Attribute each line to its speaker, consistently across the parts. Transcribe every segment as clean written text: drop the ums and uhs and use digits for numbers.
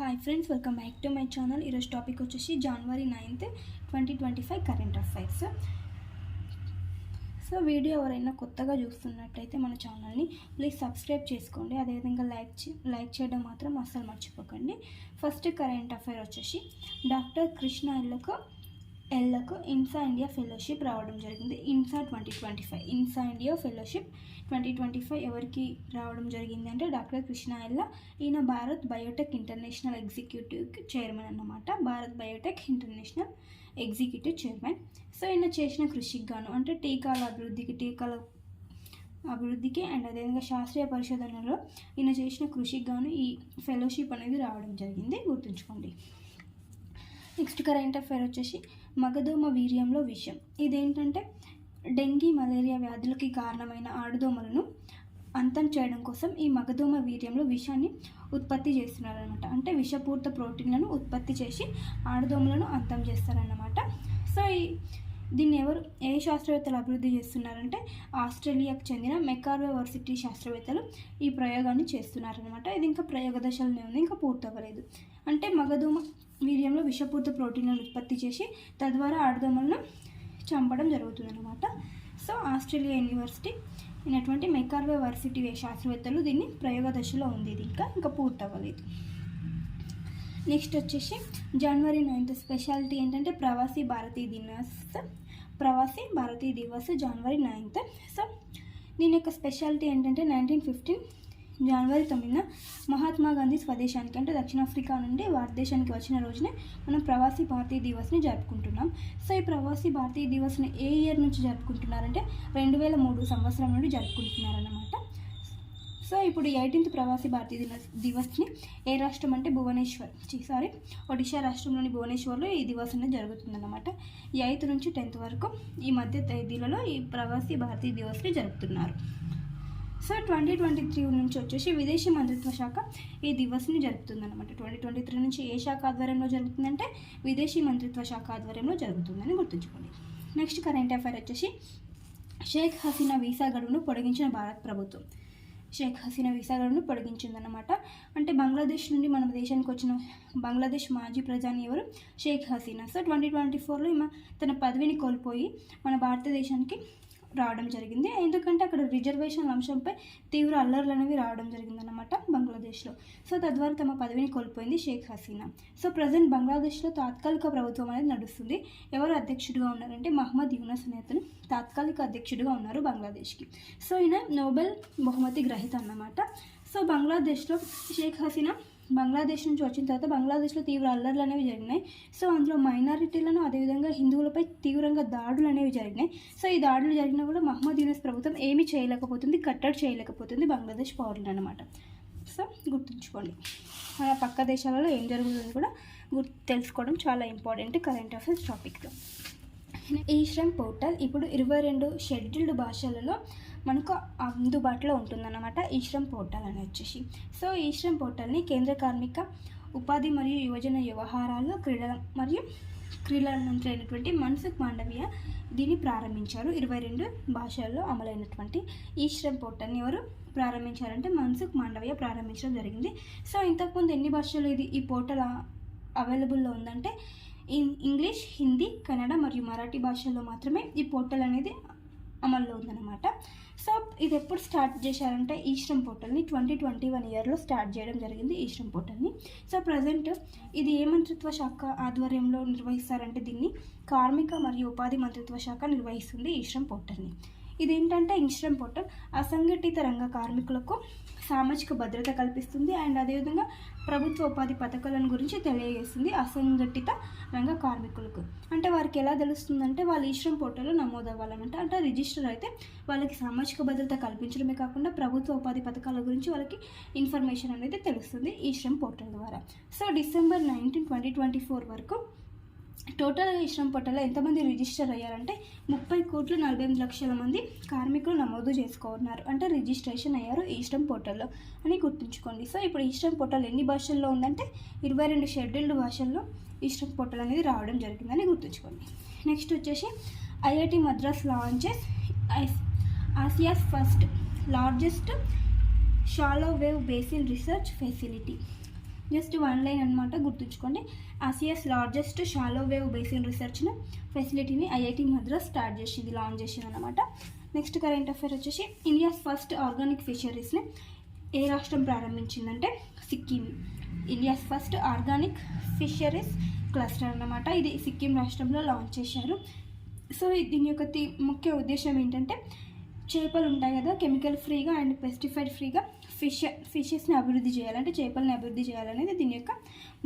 Speaker 1: Hi friends, welcome back to my channel. ఈరోజు topic వచ్చేసి January 9th 2025 current affairs. So video ఎవరైనా కొత్తగా చూస్తున్నట్టయితే మన ఛానల్ని ప్లీజ్ సబ్స్క్రైబ్ చేసుకోండి. అదేవిధంగా లైక్ చేయడం మాత్రం అస్సలు మర్చిపోకండి. ఫస్ట్ కరెంట్ అఫైర్ వచ్చేసి డాక్టర్ కృష్ణ ఎల్లకు ఇన్సా ఇండియా ఫెలోషిప్ రావడం జరిగింది. ఇన్సా 2025 ఇన్సా ఇండియా ఫెలోషిప్ 2025 ఎవరికి రావడం జరిగింది అంటే డాక్టర్ కృష్ణ ఎల్ల. ఈయన Bharat Biotech international executive chairman అన్నమాట. Bharat Biotech international executive chairman. So ఈయన చేసిన కృషికి గాను అంటే టీకాల అభివృద్ధికి అండ్ అదేవిధంగా శాస్త్రీయ పరిశోధనలో ఈయన చేసిన కృషికి గాను ఈ ఫెలోషిప్ అనేది రావడం జరిగింది, గుర్తుంచుకోండి. నెక్స్ట్ కరెంట్ అఫైర్ వచ్చేసి మగదోమ వీర్యంలో విషం. ఇదేంటంటే డెంగీ మలేరియా వ్యాధులకి కారణమైన ఆడుదోమలను అంతం చేయడం కోసం ఈ మగదోమ వీర్యంలో విషాన్ని ఉత్పత్తి చేస్తున్నారనమాట. అంటే విషపూరిత ప్రోటీన్లను ఉత్పత్తి చేసి ఆడుదోమలను అంతం చేస్తారన్నమాట. సో దీన్ని ఏ శాస్త్రవేత్తలు అభివృద్ధి చేస్తున్నారంటే ఆస్ట్రేలియాకు చెందిన మెకార్వే వర్సిటీ శాస్త్రవేత్తలు ఈ ప్రయోగాన్ని చేస్తున్నారనమాట. ఇది ఇంకా ప్రయోగ దశలోనే ఉంది, ఇంకా పూర్తవ్వలేదు. అంటే మగదోమ వీర్యంలో విషపూరిత ప్రోటీన్లను ఉత్పత్తి చేసి తద్వారా ఆడుదోమలను చంపడం జరుగుతుందన్నమాట. సో ఆస్ట్రేలియా యూనివర్సిటీ అయినటువంటి మెకార్వే వర్సిటీ శాస్త్రవేత్తలు దీన్ని ప్రయోగ దశలో ఉంది, ఇది ఇంకా పూర్తవ్వలేదు. నెక్స్ట్ వచ్చేసి January 9th స్పెషాలిటీ ఏంటంటే ప్రవాసీ భారతీయ దివస్ January 9th. సో దీని యొక్క స్పెషాలిటీ ఏంటంటే 1915 January 9న మహాత్మా గాంధీ స్వదేశానికి అంటే దక్షిణాఫ్రికా నుండి భారతదేశానికి వచ్చిన రోజునే మనం ప్రవాసీ భారతీయ దివస్ని జరుపుకుంటున్నాం. సో ఈ ప్రవాసీ భారతీయ దివస్ని ఏ ఇయర్ నుంచి జరుపుకుంటున్నారంటే 2003 సంవత్సరం నుండి జరుపుకుంటున్నారన్నమాట. సో ఇప్పుడు 18th ప్రవాసీ భారతీయ దివస్ని ఏ రాష్ట్రం అంటే ఒడిశా రాష్ట్రంలోని భువనేశ్వర్లో ఈ దివస్ అనేది జరుగుతుందన్నమాట. 8th నుంచి 10th వరకు ఈ మధ్య తేదీలలో ఈ ప్రవాసీ భారతీయ దివస్ని జరుపుతున్నారు. సో 2023 నుంచి వచ్చేసి విదేశీ మంత్రిత్వ శాఖ ఈ దివస్ని జరుపుతుందన్నమాట. 2023 నుంచి ఏ శాఖ ఆధ్వర్యంలో జరుగుతుందంటే విదేశీ మంత్రిత్వ శాఖ ఆధ్వర్యంలో జరుగుతుందని గుర్తుంచుకోండి. నెక్స్ట్ కరెంట్ అఫైర్ వచ్చేసి షేక్ హసీనా వీసా గడువును పొడిగించిన భారత ప్రభుత్వం. షేక్ హసీనా వీసా గడువును పొడిగించిందన్నమాట. అంటే బంగ్లాదేశ్ నుండి మన దేశానికి వచ్చిన బంగ్లాదేశ్ మాజీ ప్రధాని ఎవరు? షేక్ హసీనా. సో 2024లో ఈమె తన పదవిని కోల్పోయి మన భారతదేశానికి రావడం జరిగింది. ఎందుకంటే అక్కడ రిజర్వేషన్ అంశంపై తీవ్ర అల్లర్లు అనేవి రావడం జరిగిందన్నమాట బంగ్లాదేశ్లో. సో తద్వారా తమ పదవిని కోల్పోయింది షేక్ హసీనా. సో ప్రజెంట్ బంగ్లాదేశ్లో తాత్కాలిక ప్రభుత్వం అనేది నడుస్తుంది. ఎవరు అధ్యక్షుడిగా ఉన్నారంటే మహమ్మద్ యూనస్ అనే అతను తాత్కాలిక అధ్యక్షుడిగా ఉన్నారు బంగ్లాదేశ్కి. సో ఈయన నోబెల్ బహుమతి గ్రహీత అన్నమాట. సో బంగ్లాదేశ్లో షేక్ హసీనా బంగ్లాదేశ్ నుంచి వచ్చిన తర్వాత బంగ్లాదేశ్లో తీవ్ర అల్లర్లు అనేవి జరిగినాయి. సో అందులో మైనారిటీలను అదేవిధంగా హిందువులపై తీవ్రంగా దాడులు అనేవి జరిగినాయి. సో ఈ దాడులు జరిగినా కూడా మహమ్మద్ యూనస్ ప్రభుత్వం ఏమీ చేయలేకపోతుంది, కట్టడి చేయలేకపోతుంది బంగ్లాదేశ్ పౌరులు అనమాట. సో గుర్తుంచుకోండి, మన పక్క దేశాలలో ఏం జరుగుతుందో కూడా తెలుసుకోవడం చాలా ఇంపార్టెంట్ కరెంట్ అఫైర్స్ టాపిక్లో. ఈ శ్రమ్ పోర్టల్ ఇప్పుడు 22 షెడ్యూల్డ్ భాషలలో మనకు అందుబాటులో ఉంటుందన్నమాట. ఈ శ్రమ్ పోర్టల్ అని వచ్చేసి సో ఈ శ్రమ్ పోర్టల్ని కేంద్ర కార్మిక ఉపాధి మరియు యువజన వ్యవహారాలు క్రీడల మంత్రి అయినటువంటి మన్సుఖ్ మాండవీయ దీన్ని ప్రారంభించారు. 22 భాషల్లో అమలైనటువంటి ఈ శ్రమ్ పోర్టల్ని ఎవరు ప్రారంభించారంటే మన్సుఖ్ మాండవీయ ప్రారంభించడం జరిగింది. సో ఇంతకుముందు ఎన్ని భాషల్లో ఈ పోర్టల్ అవైలబుల్లో ఉందంటే ఇంగ్లీష్, హిందీ, కన్నడ మరియు మరాఠీ భాషల్లో మాత్రమే ఈ పోర్టల్ అనేది అమల్లో ఉందన్నమాట. సో ఇది ఎప్పుడు స్టార్ట్ చేశారంటే ఈ శ్రమ్ పోర్టల్ని 2021 ఇయర్లో స్టార్ట్ చేయడం జరిగింది ఈ శ్రమ్ పోర్టల్ని. సో ప్రజెంట్ ఇది ఏ మంత్రిత్వ శాఖ ఆధ్వర్యంలో నిర్వహిస్తారంటే దీన్ని కార్మిక మరియు ఉపాధి మంత్రిత్వ శాఖ నిర్వహిస్తుంది ఈ శ్రమ్ పోర్టల్ని. ఇదేంటంటే ఈ శ్రమ్ పోర్టల్ అసంఘటిత రంగ కార్మికులకు సామాజిక భద్రత కల్పిస్తుంది అండ్ అదేవిధంగా ప్రభుత్వ ఉపాధి పథకాలను గురించి తెలియజేస్తుంది అసంఘటిత రంగ కార్మికులకు. అంటే వారికి ఎలా తెలుస్తుందంటే వాళ్ళు ఈ శ్రమ్ పోర్టల్లో నమోదు అవ్వాలన్నమాట. అంటే రిజిస్టర్ అయితే వాళ్ళకి సామాజిక భద్రత కల్పించడమే కాకుండా ప్రభుత్వ ఉపాధి పథకాల గురించి వాళ్ళకి ఇన్ఫర్మేషన్ అనేది తెలుస్తుంది ఈ శ్రమ్ పోర్టల్ ద్వారా. సో December 19, 2024 వరకు టోటల్ ఈ శ్రమ్ పోర్టల్లో ఎంతమంది రిజిస్టర్ అయ్యారంటే 30,48,00,000 మంది కార్మికులు నమోదు చేసుకున్నారు, అంటే రిజిస్ట్రేషన్ అయ్యారు ఈ శ్రమ్ పోర్టల్లో అని గుర్తుంచుకోండి. సో ఇప్పుడు ఈ శ్రమ్ పోర్టల్ ఎన్ని భాషల్లో ఉందంటే 22 షెడ్యూల్డ్ భాషల్లో ఈ శ్రమ్ పోర్టల్ అనేది రావడం జరిగిందని గుర్తుంచుకోండి. నెక్స్ట్ వచ్చేసి IIT Madras launches Asia's first largest shallow wave basin research facility. Just 1 line అనమాట, గుర్తుంచుకోండి. ఆసియాస్ లార్జెస్ట్ షాలో వేవ్ బేసిన్ రీసెర్చ్ ఫెసిలిటీని ఐఐటి మద్రాస్ స్టార్ట్ చేసింది, లాంచ్ చేసింది అనమాట. నెక్స్ట్ కరెంట్ అఫైర్ వచ్చేసి ఇండియాస్ ఫస్ట్ ఆర్గానిక్ ఫిషరీస్ని ఏ రాష్ట్రం ప్రారంభించిందంటే Sikkim. India's first organic fisheries cluster అన్నమాట, ఇది సిక్కిం రాష్ట్రంలో లాంచ్ చేశారు. సో దీని యొక్క ముఖ్య ఉద్దేశం ఏంటంటే చేపలు ఉంటాయి కదా, కెమికల్ ఫ్రీగా అండ్ పెస్టిసైడ్ ఫ్రీగా ఫిషెస్ని అభివృద్ధి చేయాలంటే చేపలని అభివృద్ధి చేయాలనేది దీని యొక్క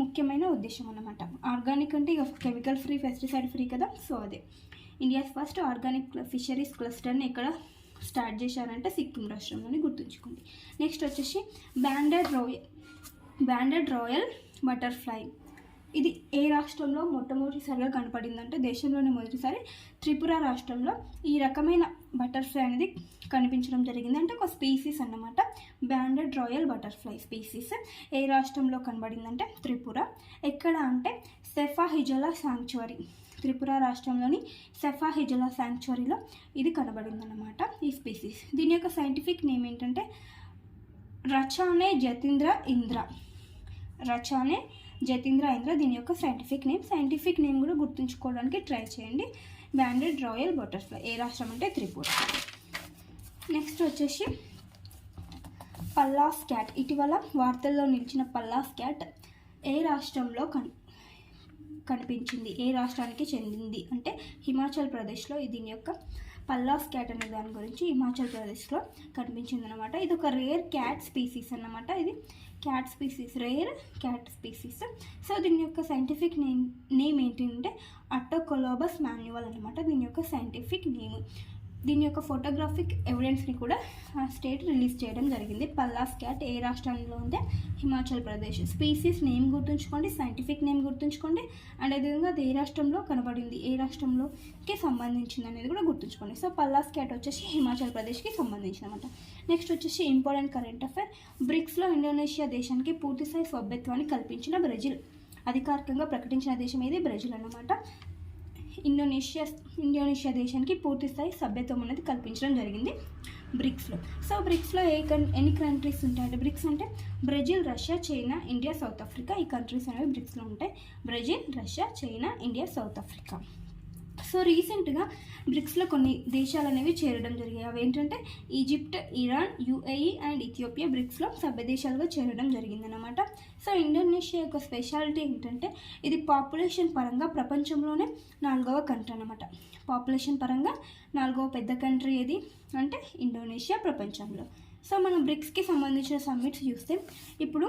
Speaker 1: ముఖ్యమైన ఉద్దేశం అన్నమాట. ఆర్గానిక్ అంటే ఇక కెమికల్ ఫ్రీ, పెస్టిసైడ్ ఫ్రీ కదా, సో అదే ఇండియాస్ ఫస్ట్ ఆర్గానిక్ ఫిషరీస్ క్లస్టర్ని ఎక్కడ స్టార్ట్ చేశారంటే సిక్కిం రాష్ట్రంలోని, గుర్తుంచుకోండి. నెక్స్ట్ వచ్చేసి బ్యాండెడ్ రాయల్ బటర్ఫ్లై, ఇది ఏ రాష్ట్రంలో మొట్టమొదటిసారిగా కనపడిందంటే దేశంలోనే మొదటిసారి త్రిపుర రాష్ట్రంలో ఈ రకమైన బటర్ఫ్లై అనేది కనిపించడం జరిగింది. అంటే ఒక స్పీసీస్ అన్నమాట, బ్యాండెడ్ రాయల్ బటర్ఫ్లై స్పీసీస్ ఏ రాష్ట్రంలో కనబడిందంటే త్రిపుర. ఎక్కడ అంటే సెఫాహిజలా శాంక్చురీ, త్రిపుర రాష్ట్రంలోని సెఫాహిజలా శాంక్చురీలో ఇది కనబడిందన్నమాట ఈ స్పీసీస్. దీని యొక్క సైంటిఫిక్ నేమ్ ఏంటంటే రచానే జతీంద్ర ఇంద్ర, రచానే జతీంద్ర ఇంద్ర దీని యొక్క సైంటిఫిక్ నేమ్ కూడా గుర్తుంచుకోవడానికి ట్రై చేయండి. బ్యాండెడ్ రాయల్ బటర్ఫ్లై ఏ రాష్ట్రం అంటే త్రిపుర. నెక్స్ట్ వచ్చేసి పల్లాస్ క్యాట్, ఇటీవల వార్తల్లో నిలిచిన పల్లాస్ క్యాట్ ఏ రాష్ట్రంలో కనిపించింది, ఏ రాష్ట్రానికి చెందింది అంటే హిమాచల్ ప్రదేశ్లో. దీని యొక్క పల్లాస్ క్యాట్ అనే దాని గురించి హిమాచల్ ప్రదేశ్లో కనిపించింది అనమాట. ఇది ఒక రేర్ క్యాట్ స్పీసీస్ అన్నమాట, ఇది cat species, rare cat species. So దీని యొక్క సైంటిఫిక్ నేమ్ ఏంటంటే అట్టోకొలోబస్ మాన్యువల్ అనమాట దీని యొక్క సైంటిఫిక్ నేమ్. దీని యొక్క ఫోటోగ్రాఫిక్ ఎవిడెన్స్ని కూడా స్టేట్ రిలీజ్ చేయడం జరిగింది. పల్లాస్ క్యాట్ ఏ రాష్ట్రంలో ఉంటే హిమాచల్ ప్రదేశ్. స్పీసీస్ నేమ్ గుర్తుంచుకోండి, సైంటిఫిక్ నేమ్ గుర్తుంచుకోండి, అండ్ అదేవిధంగా అది ఏ రాష్ట్రంలో కనబడింది, ఏ రాష్ట్రంలోకి సంబంధించింది అనేది కూడా గుర్తుంచుకోండి. సో పల్లాస్ క్యాట్ వచ్చేసి హిమాచల్ ప్రదేశ్కి సంబంధించిన అనమాట. నెక్స్ట్ వచ్చేసి ఇంపార్టెంట్ కరెంట్ అఫైర్, బ్రిక్స్లో ఇండోనేషియా దేశానికి పూర్తిస్థాయి సభ్యత్వాన్ని కల్పించిన బ్రెజిల్. అధికారికంగా ప్రకటించిన దేశం ఏది, బ్రెజిల్ అన్నమాట. ఇండోనేషియా దేశానికి పూర్తిస్థాయి సభ్యత్వం అనేది కల్పించడం జరిగింది బ్రిక్స్లో. సో బ్రిక్స్లో ఎన్ని కంట్రీస్ ఉంటాయంటే, బ్రిక్స్ అంటే Brazil, Russia, China, India, South Africa. ఈ కంట్రీస్ అనేవి బ్రిక్స్లో ఉంటాయి, Brazil, Russia, China, India, South Africa. So రీసెంట్గా బ్రిక్స్లో కొన్ని దేశాలు అనేవి చేరడం జరిగాయి. అవి ఏంటంటే Egypt, Iran, UAE and Ethiopia బ్రిక్స్లో సభ్య దేశాలుగా చేరడం జరిగిందనమాట. సో ఇండోనేషియా యొక్క స్పెషాలిటీ ఏంటంటే ఇది పాపులేషన్ పరంగా ప్రపంచంలోనే 4వ కంట్రీ అనమాట. పాపులేషన్ పరంగా 4వ పెద్ద కంట్రీ ఏది అంటే ఇండోనేషియా ప్రపంచంలో. సో మనం బ్రిక్స్కి సంబంధించిన సమ్మిట్స్ చూస్తే ఇప్పుడు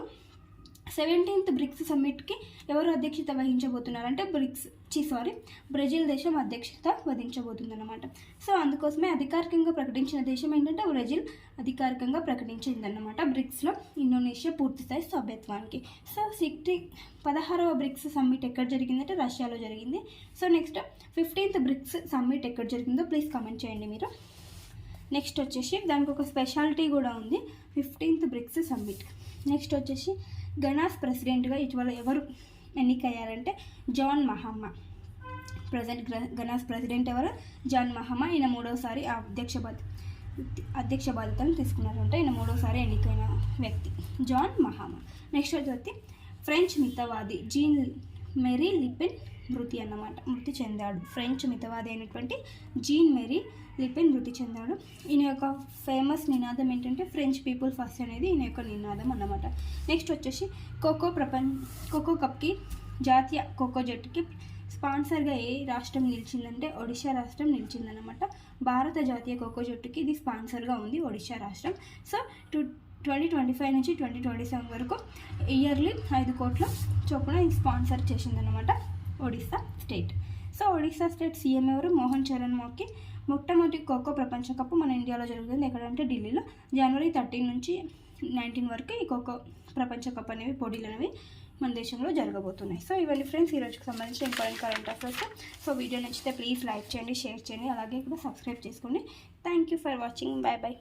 Speaker 1: 17th బ్రిక్స్ సమ్మిట్కి ఎవరు అధ్యక్షత వహించబోతున్నారంటే బ్రెజిల్ దేశం అధ్యక్షత వహించబోతుందన్నమాట. సో అందుకోసమే అధికారికంగా ప్రకటించిన దేశం ఏంటంటే బ్రెజిల్ అధికారికంగా ప్రకటించిందన్నమాట బ్రిక్స్లో ఇండోనేషియా పూర్తిస్థాయి సభ్యత్వానికి. సో 16వ బ్రిక్స్ సమ్మిట్ ఎక్కడ జరిగిందంటే రష్యాలో జరిగింది. So next 15th bricks summit ఎక్కడ జరిగిందో ప్లీజ్ కామెంట్ చేయండి మీరు. నెక్స్ట్ వచ్చేసి దానికి ఒక స్పెషాలిటీ కూడా ఉంది 15th బ్రిక్స్ సమ్మిట్. నెక్స్ట్ వచ్చేసి ఘనాస్ ప్రెసిడెంట్గా ఇటీవల ఎవరు ఎన్నికయ్యారంటే జాన్ మహామా. ప్రజెంట్ ఘనాస్ ప్రెసిడెంట్ ఎవరు, జాన్ మహామా. ఈయన 3వసారి అధ్యక్ష బాధ్యతలు తీసుకున్నారంటే ఈయన 3వసారి ఎన్నికైన వ్యక్తి జాన్ మహామా. నెక్స్ట్ వచ్చి ఫ్రెంచ్ మితవాది జీన్ మేరీ లిపెన్ మృతి చెందాడు. ఫ్రెంచ్ మితవాది అయినటువంటి జీన్ మేరీ లిపెన్ మృతి చెందాడు. ఈయన యొక్క ఫేమస్ నినాదం ఏంటంటే ఫ్రెంచ్ పీపుల్ ఫస్ట్ అనేది ఈయన యొక్క నినాదం అన్నమాట. నెక్స్ట్ వచ్చేసి ఖోఖో కప్కి జాతీయ ఖోఖో జట్టుకి స్పాన్సర్గా ఏ రాష్ట్రం నిలిచిందంటే ఒడిశా రాష్ట్రం నిలిచిందనమాట. భారత జాతీయ ఖోఖో జట్టుకి ఇది స్పాన్సర్గా ఉంది ఒడిశా రాష్ట్రం. సో 2025 నుంచి 2027 వరకు ఇయర్లీ 5 కోట్ల చొప్పున స్పాన్సర్ చేసిందనమాట Odisha state. So Odisha state CM ఎవరు, మోహన్ చరణ్ మాకి. మొట్టమొదటి ఖోఖో ప్రపంచ కప్ మన ఇండియాలో జరుగుతుంది, ఎక్కడంటే ఢిల్లీలో. జనవరి 13 నుంచి 19 వరకు ఈ ఖోఖో ప్రపంచ కప్ అనేవి పోటీలు అనేవి మన దేశంలో జరగబోతున్నాయి. సో ఇవన్నీ ఫ్రెండ్స్ ఈరోజుకి సంబంధించిన important current affairs. So video నచ్చితే ప్లీజ్ లైక్ చేయండి, షేర్ చేయండి, అలాగే కూడా సబ్స్క్రైబ్ చేసుకోండి. Thank you for watching. Bye bye.